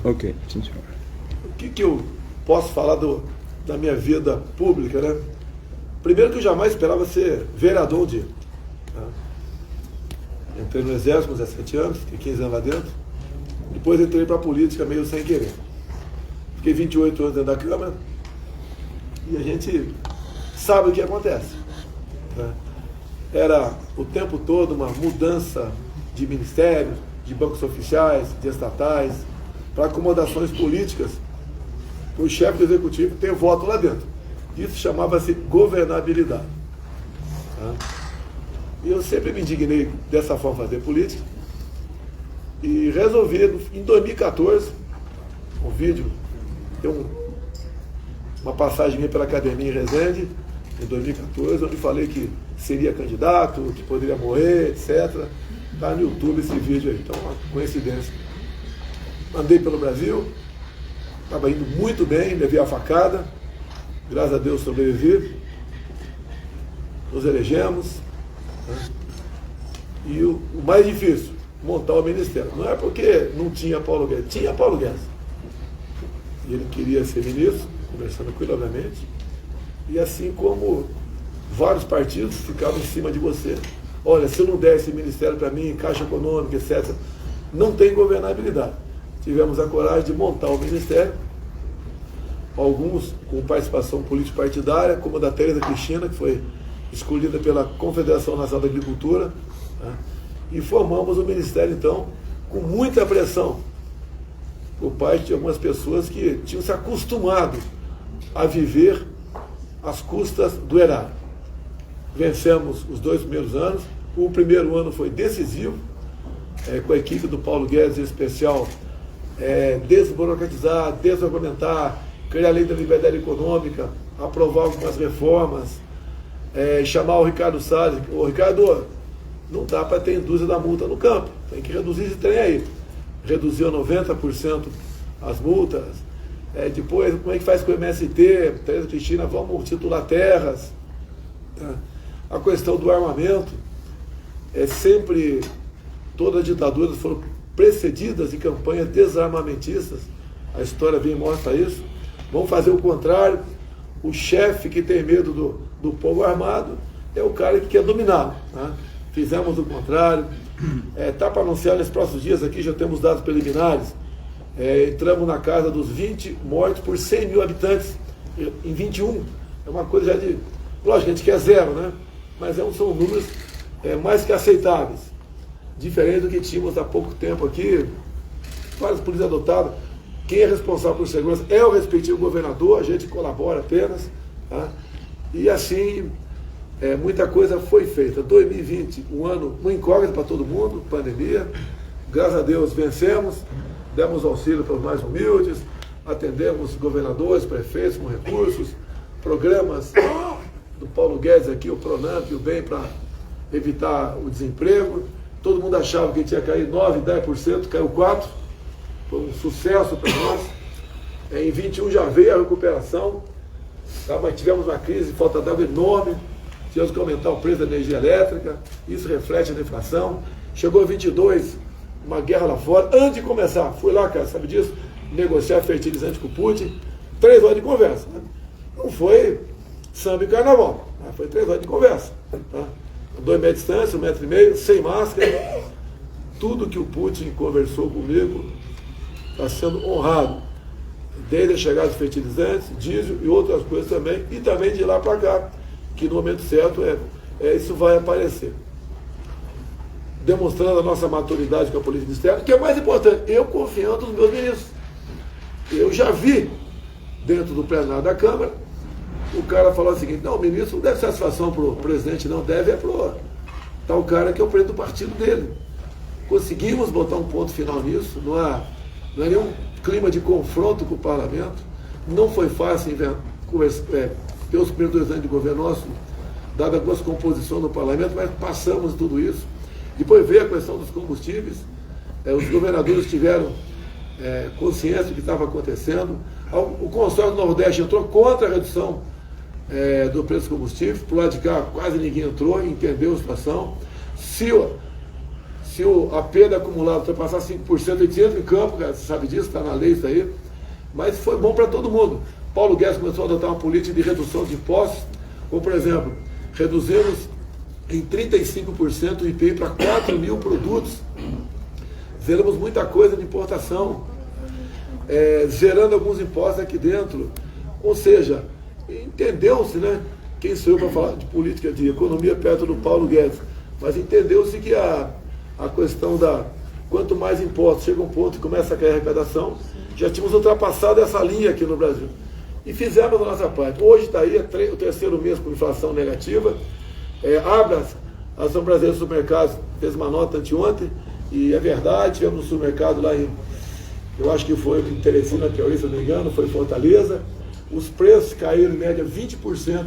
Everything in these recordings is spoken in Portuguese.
Ok, sim, senhor. O que eu posso falar da minha vida pública, né? Primeiro que eu jamais esperava ser vereador um dia. Né? Entrei no Exército com 17 anos, fiquei 15 anos lá dentro. Depois entrei para a política meio sem querer. Fiquei 28 anos dentro da Câmara e a gente sabe o que acontece. Né? Era o tempo todo uma mudança de ministérios, de bancos oficiais, de estatais, para acomodações políticas, o chefe do executivo tem voto lá dentro. Isso chamava-se governabilidade. Tá? E eu sempre me indignei dessa forma de fazer política e resolvi, em 2014, um vídeo, tem uma passagem minha pela academia em Resende, em 2014, onde falei que seria candidato, que poderia morrer, etc. Está no YouTube esse vídeo aí, então uma coincidência. Andei pelo Brasil, estava indo muito bem, levei a facada, graças a Deus sobrevivi, nos elegemos, né? E o mais difícil, montar o ministério. Não é porque não tinha Paulo Guedes, tinha Paulo Guedes. E ele queria ser ministro, conversando com ele, obviamente, e assim como vários partidos ficavam em cima de você. Olha, se eu não der esse ministério para mim, Caixa Econômica, etc., não tem governabilidade. Tivemos a coragem de montar o ministério, alguns com participação político-partidária, como a da Tereza Cristina, que foi escolhida pela Confederação Nacional da Agricultura, né? E formamos o ministério, então, com muita pressão por parte de algumas pessoas que tinham se acostumado a viver às custas do erário. Vencemos os 2 primeiros anos, o primeiro ano foi decisivo, com a equipe do Paulo Guedes em especial, desburocratizar, desregulamentar, criar a lei da liberdade econômica, aprovar algumas reformas, chamar o Ricardo Salles, ô Ricardo, não dá para ter indústria da multa no campo, tem que reduzir esse trem aí. Reduziu a 90% as multas, depois como é que faz com o MST, Tereza Cristina, vamos titular terras, tá? A questão do armamento, sempre todas as ditaduras foram precedidas de campanhas desarmamentistas, a história vem e mostra isso. Vamos fazer o contrário, o chefe que tem medo do povo armado é o cara que quer dominá-lo. Né? Fizemos o contrário, está para anunciar nesses próximos dias aqui, já temos dados preliminares, entramos na casa dos 20 mortos por 100 mil habitantes em 21, é uma coisa já de, lógico, a gente quer zero, né? Mas são números mais que aceitáveis, diferente do que tínhamos há pouco tempo aqui, várias polícias adotadas. Quem é responsável por segurança é o respectivo governador, a gente colabora apenas, tá? E assim, muita coisa foi feita. 2020, um ano, uma incógnita para todo mundo, pandemia, graças a Deus vencemos, demos auxílio para os mais humildes, atendemos governadores, prefeitos com recursos, programas do Paulo Guedes aqui, o Pronamp, o BEM, para evitar o desemprego. Todo mundo achava que tinha caído 9%, 10%, caiu 4%. Foi um sucesso para nós. Em 21 já veio a recuperação, tá? Mas tivemos uma crise, falta d'água enorme, tivemos que aumentar o preço da energia elétrica, isso reflete na inflação. Chegou a 22, uma guerra lá fora. Antes de começar, fui lá, cara, sabe disso, negociar fertilizante com o Putin, 3 horas de conversa. Né? Não foi samba e carnaval, né? Foi 3 horas de conversa. Tá? 2 metros de distância, 1,5 metro, sem máscara. Tudo que o Putin conversou comigo está sendo honrado, desde a chegada dos fertilizantes, diesel e outras coisas também, e também de lá para cá, que no momento certo isso vai aparecer. Demonstrando a nossa maturidade com a política externa, que é mais importante, eu confiando nos meus ministros. Eu já vi, dentro do plenário da Câmara, o cara falar o seguinte, não, o ministro não deve satisfação para o presidente, não, deve para o tal cara que é o presidente do partido dele. Conseguimos botar um ponto final nisso, não há nenhum clima de confronto com o parlamento, não foi fácil ter os primeiros 2 anos de governo nosso, dada a descomposição do parlamento, mas passamos tudo isso. Depois veio a questão dos combustíveis, os governadores tiveram consciência do que estava acontecendo, o consórcio do Nordeste entrou contra a redução do preço do combustível, por lado de cá quase ninguém entrou, entendeu a situação. Se Se a perda acumulada ultrapassar 5%, a gente entra em campo, cara, você sabe disso, está na lei isso aí. Mas foi bom para todo mundo. Paulo Guedes começou a adotar uma política de redução de impostos, como, por exemplo, reduzimos em 35% o IPI para 4 mil produtos. Zeramos muita coisa de importação, zerando alguns impostos aqui dentro. Ou seja, entendeu-se, né? Quem sou eu para falar de política de economia perto do Paulo Guedes? Mas entendeu-se que a questão quanto mais impostos chega um ponto e começa a cair a arrecadação, já tínhamos ultrapassado essa linha aqui no Brasil. E fizemos a nossa parte. Hoje está aí, o terceiro mês com inflação negativa. A Ação Brasileira de Supermercados fez uma nota anteontem, e é verdade, tivemos um supermercado lá eu acho que foi em Teresina, Piauí, se não me engano, foi em Fortaleza. Os preços caíram em média 20%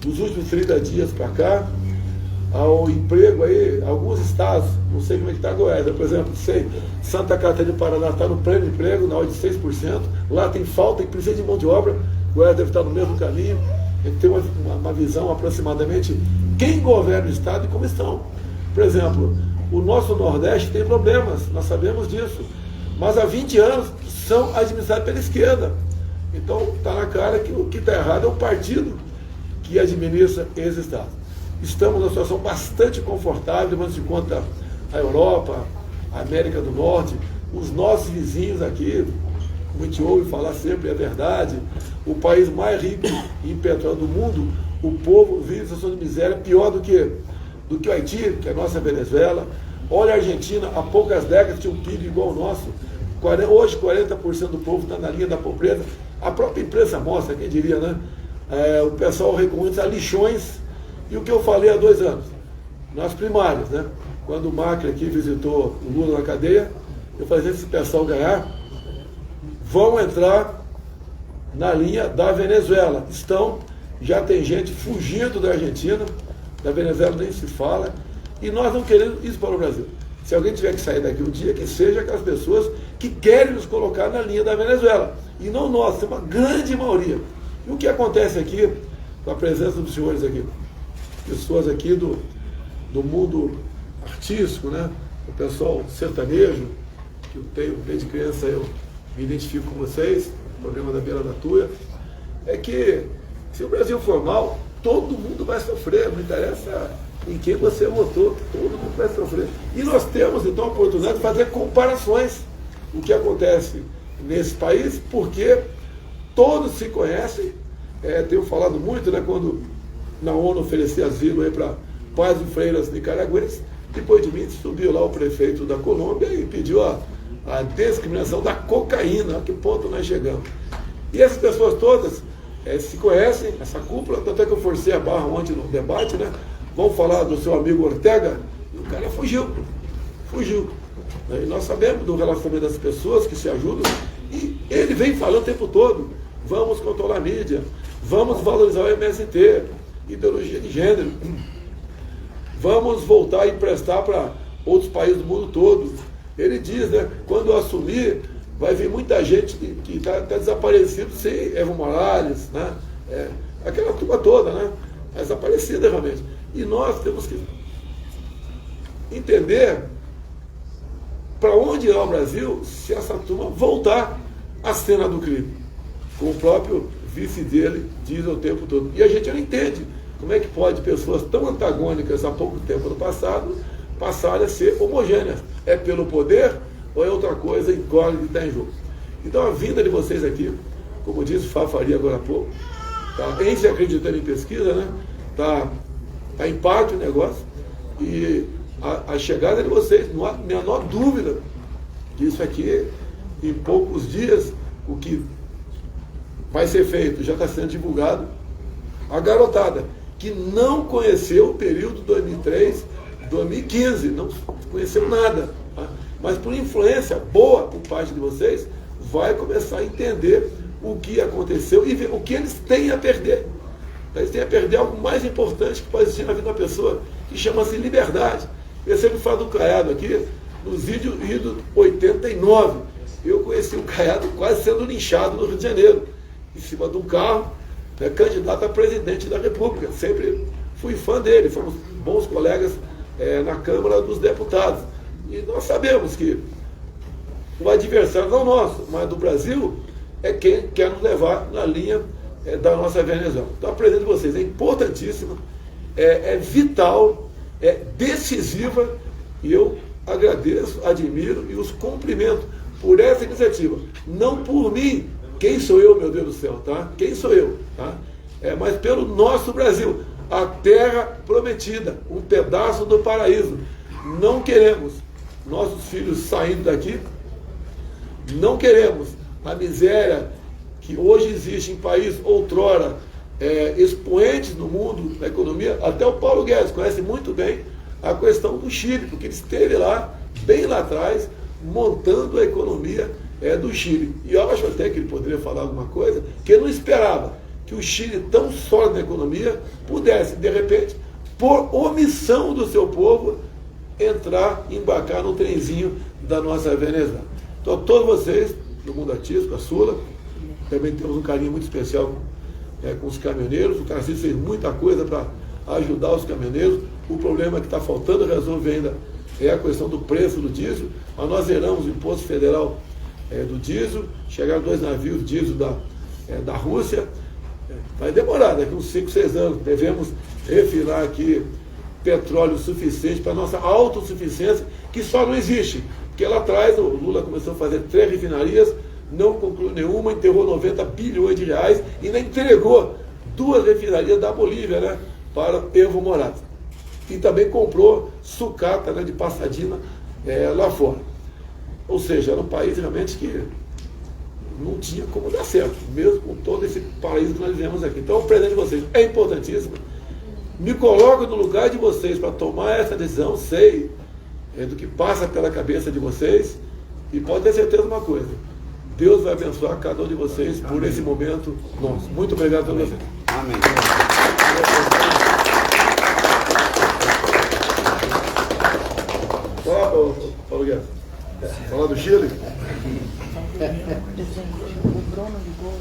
nos últimos 30 dias para cá. Ao emprego aí, alguns estados, não sei como é que está Goiás, por exemplo, Santa Catarina do Paraná está no pleno emprego, na ordem de 6%, lá tem falta e precisa de mão de obra, Goiás deve estar no mesmo caminho. A gente tem uma visão aproximadamente quem governa o estado e como estão. Por exemplo, o nosso Nordeste tem problemas, nós sabemos disso, mas há 20 anos são administrados pela esquerda. Então está na cara que o que está errado é o partido que administra esses estados. Estamos numa situação bastante confortável, levando em conta a Europa, a América do Norte, os nossos vizinhos aqui, como a gente ouve falar sempre, é verdade, o país mais rico em petróleo do mundo, o povo vive em situação de miséria pior do que o Haiti, que é a nossa Venezuela. Olha a Argentina, há poucas décadas tinha um PIB igual ao nosso. Hoje 40% do povo está na linha da pobreza. A própria imprensa mostra, quem diria, né? O pessoal reconhece a lixões. E o que eu falei há 2 anos, nas primárias, né? Quando o Macri aqui visitou o Lula na cadeia, eu falei, se esse pessoal ganhar, vão entrar na linha da Venezuela. Já tem gente fugindo da Argentina, da Venezuela nem se fala, e nós não queremos isso para o Brasil. Se alguém tiver que sair daqui um dia, que seja aquelas pessoas que querem nos colocar na linha da Venezuela, e não nós, é uma grande maioria. E o que acontece aqui, com a presença dos senhores aqui? Pessoas aqui do mundo artístico, né? O pessoal sertanejo, que eu tenho, desde criança eu me identifico com vocês, o programa da Beira da Tuia, é que se o Brasil for mal, todo mundo vai sofrer, não interessa em quem você votou, todo mundo vai sofrer. E nós temos então a oportunidade de fazer comparações do que acontece nesse país, porque todos se conhecem. Tenho falado muito, né, quando na ONU oferecia asilo aí para pais e freiras nicaragüenses, depois de mim subiu lá o prefeito da Colômbia e pediu a discriminação da cocaína, a que ponto nós chegamos. E essas pessoas todas se conhecem, essa cúpula, tanto é que eu forcei a barra ontem no debate, né? Vamos falar do seu amigo Ortega, e o cara fugiu. E nós sabemos do relacionamento das pessoas que se ajudam, e ele vem falando o tempo todo, vamos controlar a mídia, vamos valorizar o MST, ideologia de gênero, vamos voltar a emprestar para outros países do mundo todo. Ele diz, né, quando eu assumir, vai vir muita gente que está desaparecido sem Evo Morales, né? Aquela turma toda, né? É desaparecida realmente. E nós temos que entender para onde irá o Brasil se essa turma voltar à cena do crime, como o próprio vice dele diz o tempo todo. E a gente não entende como é que pode pessoas tão antagônicas há pouco tempo no passado passarem a ser homogêneas. É pelo poder ou é outra coisa incógnita que está em jogo? Então a vinda de vocês aqui, como disse o Fafaria agora há pouco, tá, em se acreditando em pesquisa, né? Tá em parte o negócio, e a chegada de vocês, não há a menor dúvida disso aqui, em poucos dias, o que vai ser feito já está sendo divulgado. A garotada que não conheceu o período 2003, 2015, não conheceu nada, tá? Mas por influência boa por parte de vocês, vai começar a entender o que aconteceu e ver o que eles têm a perder. Eles têm a perder algo mais importante que pode existir na vida da pessoa, que chama-se liberdade. Eu sempre falo do Caiado aqui, nos vídeos de 89. Eu conheci o Caiado quase sendo linchado no Rio de Janeiro, em cima de um carro, né, candidato a presidente da República. Sempre fui fã dele, fomos bons colegas na Câmara dos Deputados. E nós sabemos que o adversário não nosso, mas do Brasil, é quem quer nos levar na linha da nossa Venezuela. Então, a presença de vocês é importantíssima, é vital, é decisiva, e eu agradeço, admiro e os cumprimento por essa iniciativa. Não por mim, quem sou eu, meu Deus do céu, tá? Quem sou eu, tá? Mas pelo nosso Brasil, a terra prometida, um pedaço do paraíso. Não queremos nossos filhos saindo daqui, não queremos a miséria que hoje existe em países outrora expoentes no mundo da economia. Até o Paulo Guedes conhece muito bem a questão do Chile, porque ele esteve lá, bem lá atrás, montando a economia do Chile. E eu acho até que ele poderia falar alguma coisa que ele não esperava, que o Chile, tão sólido na economia, pudesse, de repente, por omissão do seu povo, embarcar no trenzinho da nossa Venezuela. Então, todos vocês, do mundo artístico, a Sula, também temos um carinho muito especial com os caminhoneiros. O Tarcísio fez muita coisa para ajudar os caminhoneiros. O problema que está faltando resolver ainda é a questão do preço do diesel. Mas nós zeramos o imposto federal do diesel, chegaram 2 navios diesel da Rússia. Vai demorar, daqui uns 5, 6 anos. Devemos refinar aqui petróleo suficiente para a nossa autossuficiência, que só não existe. Porque lá atrás o Lula começou a fazer 3 refinarias, não concluiu nenhuma, enterrou 90 bilhões de reais e ainda entregou 2 refinarias da Bolívia, né, para Evo Morales. E também comprou sucata, né, de Passadina lá fora. Ou seja, era um país realmente que não tinha como dar certo, mesmo com todo esse paraíso que nós vivemos aqui. Então, o presente de vocês é importantíssimo. Me coloco no lugar de vocês para tomar essa decisão, sei do que passa pela cabeça de vocês, e pode ter certeza de uma coisa: Deus vai abençoar cada um de vocês por esse momento nosso. Muito obrigado a vocês. Amém. Fala, Paulo Guedes. Falar do Chile? O Bruno ligou.